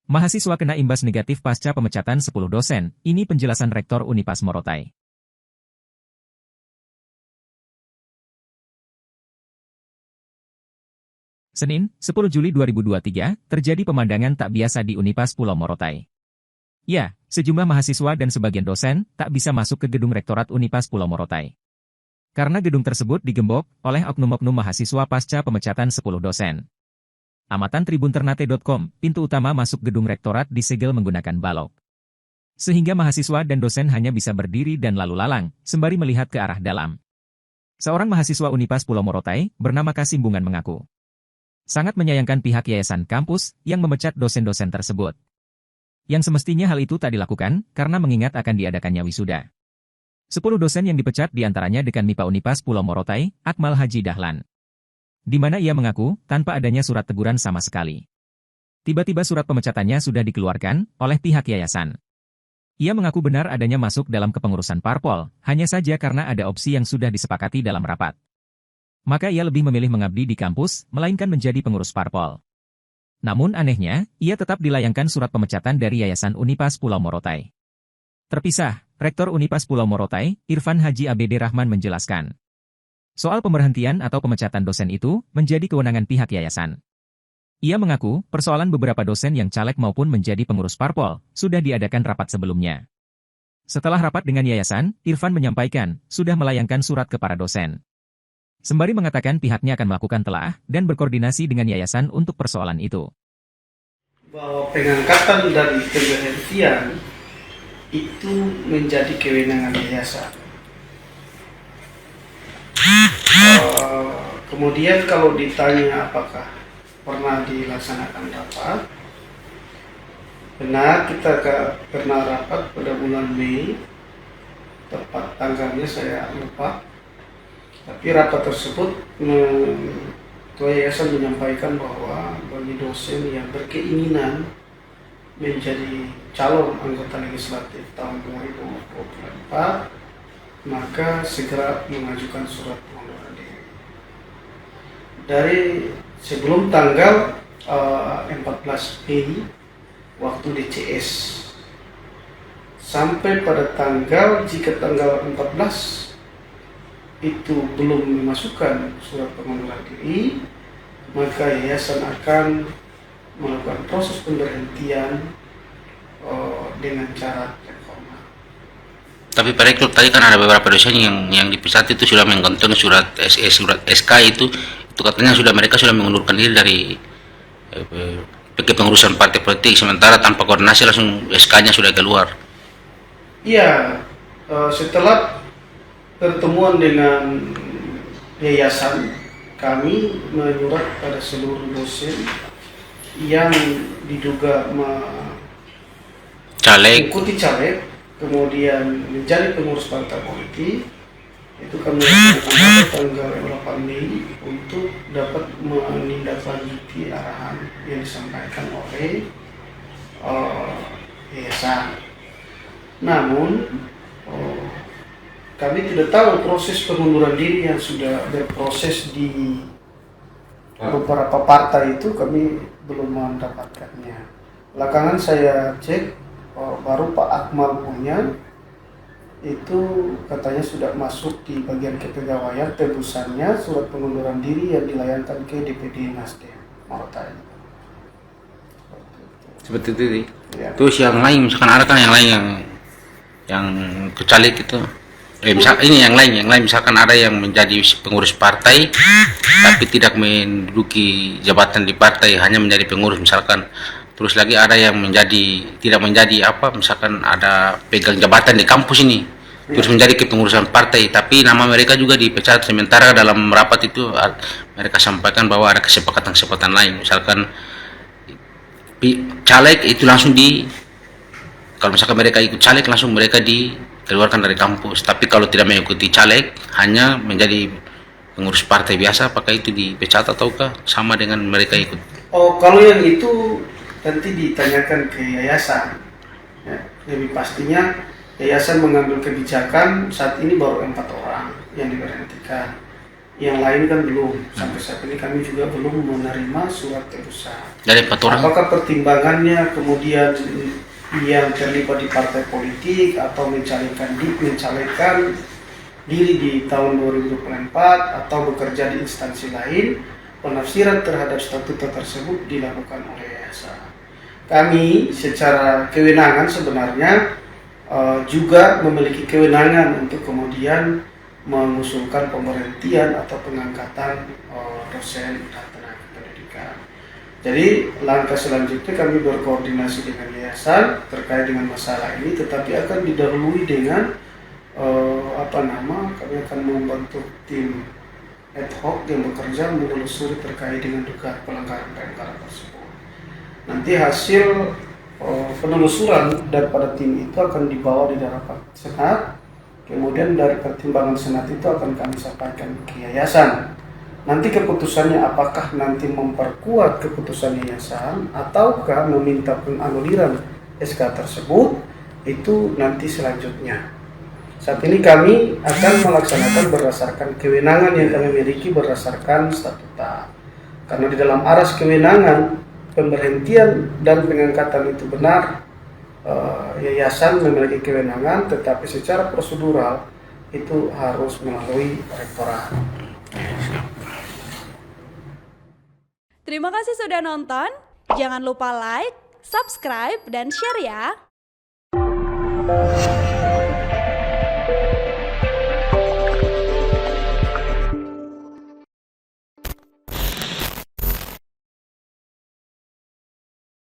Mahasiswa kena imbas negatif pasca pemecatan 10 dosen, ini penjelasan Rektor Unipas Morotai. Senin, 10 Juli 2023, terjadi pemandangan tak biasa di Unipas Pulau Morotai. Ya, sejumlah mahasiswa dan sebagian dosen tak bisa masuk ke gedung Rektorat Unipas Pulau Morotai. Karena gedung tersebut digembok oleh oknum-oknum mahasiswa pasca pemecatan 10 dosen. Amatan tribunternate.com, pintu utama masuk gedung rektorat disegel menggunakan balok. Sehingga mahasiswa dan dosen hanya bisa berdiri dan lalu lalang, sembari melihat ke arah dalam. Seorang mahasiswa Unipas Pulau Morotai, bernama Kasimbungan mengaku sangat menyayangkan pihak yayasan kampus yang memecat dosen-dosen tersebut. Yang semestinya hal itu tak dilakukan, karena mengingat akan diadakannya wisuda. 10 dosen yang dipecat diantaranya Dekan MIPA Unipas Pulau Morotai, Akmal Haji Dahlan. Di mana ia mengaku, tanpa adanya surat teguran sama sekali. Tiba-tiba surat pemecatannya sudah dikeluarkan oleh pihak yayasan. Ia mengaku benar adanya masuk dalam kepengurusan parpol, hanya saja karena ada opsi yang sudah disepakati dalam rapat. Maka ia lebih memilih mengabdi di kampus, melainkan menjadi pengurus parpol. Namun anehnya, ia tetap dilayangkan surat pemecatan dari Yayasan Unipas Pulau Morotai. Terpisah, Rektor Unipas Pulau Morotai, Irfan Haji ABD Rahman menjelaskan. Soal pemberhentian atau pemecatan dosen itu menjadi kewenangan pihak yayasan. Ia mengaku, persoalan beberapa dosen yang caleg maupun menjadi pengurus parpol, sudah diadakan rapat sebelumnya. Setelah rapat dengan yayasan, Irfan menyampaikan, sudah melayangkan surat ke para dosen. Sembari mengatakan pihaknya akan melakukan telaah dan berkoordinasi dengan yayasan untuk persoalan itu. Bahwa pengangkatan dan pemberhentian itu menjadi kewenangan yayasan. Kemudian kalau ditanya apakah pernah dilaksanakan rapat, benar kita pernah rapat pada bulan Mei, tepat tanggalnya saya lupa, tapi rapat tersebut Ketua Yayasan menyampaikan bahwa bagi dosen yang berkeinginan menjadi calon anggota legislatif tahun 2024, maka segera mengajukan surat pengunduran diri. Dari sebelum tanggal 14 Mei waktu DCS sampai pada jika tanggal 14 itu belum memasukkan surat pengunduran diri, maka yayasan akan melakukan proses pemberhentian dengan cara reforma. Tapi Pak Rektor, tadi kan ada beberapa dosen yang dipecat itu sudah mengantongi surat SK itu katanya mereka sudah mengundurkan diri dari kepengurusan partai politik, sementara tanpa koordinasi langsung SK-nya sudah keluar. Iya, setelah pertemuan dengan yayasan, kami menyurat pada seluruh dosen yang diduga mengikuti caleg, kemudian menjadi pengurus partai politik, itu kami lakukan tanggal 8 Mei untuk dapat menindaklanjuti arahan yang disampaikan oleh yayasan. Namun kami tidak tahu proses pengunduran diri yang sudah berproses di beberapa partai itu, kami belum mendapatkannya. Belakangan saya cek, baru Pak Akmal punya, itu katanya sudah masuk di bagian kepegawaian, tebusannya surat pengunduran diri yang dilayangkan ke DPD Nasdem Morotai. Seperti itu. Ya. Terus yang lain, misalkan ada kan yang lain yang kecaleg itu. Ini yang lain misalkan ada yang menjadi pengurus partai tapi tidak menduduki jabatan di partai, hanya menjadi pengurus misalkan. Terus lagi ada yang tidak menjadi misalkan ada pegang jabatan di kampus ini, terus menjadi kepengurusan partai, tapi nama mereka juga dipecat. Sementara dalam rapat itu mereka sampaikan bahwa ada kesepakatan lain, misalkan caleg itu langsung kalau misalkan mereka ikut caleg langsung mereka dikeluarkan dari kampus, tapi kalau tidak mengikuti caleg hanya menjadi pengurus partai biasa, apakah itu dipecat ataukah sama dengan mereka ikut? Oh, kalau yang itu nanti ditanyakan ke yayasan. Ya, lebih pastinya yayasan mengambil kebijakan. Saat ini baru 4 orang yang diberhentikan. Yang lain kan belum. Sampai saat ini kami juga belum menerima surat tebusan. Dari 4 orang. Apakah pertimbangannya kemudian yang terlibat di partai politik atau mencalonkan diri di tahun 2024 atau bekerja di instansi lain, penafsiran terhadap statuta tersebut dilakukan oleh yayasan. Kami secara kewenangan sebenarnya juga memiliki kewenangan untuk kemudian mengusulkan pemberhentian atau pengangkatan dosen dan tenaga pendidikan. Jadi langkah selanjutnya kami berkoordinasi dengan yayasan terkait dengan masalah ini, tetapi akan didahului dengan kami akan membentuk tim ad hoc yang bekerja menelusuri terkait dengan dugaan pelanggaran tersebut. Nanti hasil penelusuran daripada tim itu akan dibawa di rapat senat. Kemudian dari pertimbangan senat itu akan kami sampaikan ke yayasan. Nanti keputusannya apakah nanti memperkuat keputusan yayasan ataukah meminta penganuliran SK tersebut, itu nanti selanjutnya. Saat ini kami akan melaksanakan berdasarkan kewenangan yang kami miliki berdasarkan statuta. Karena di dalam aras kewenangan pemberhentian dan pengangkatan itu benar, yayasan memiliki kewenangan, tetapi secara prosedural itu harus melalui rektorat. Terima kasih sudah nonton. Jangan lupa like, subscribe, dan share ya.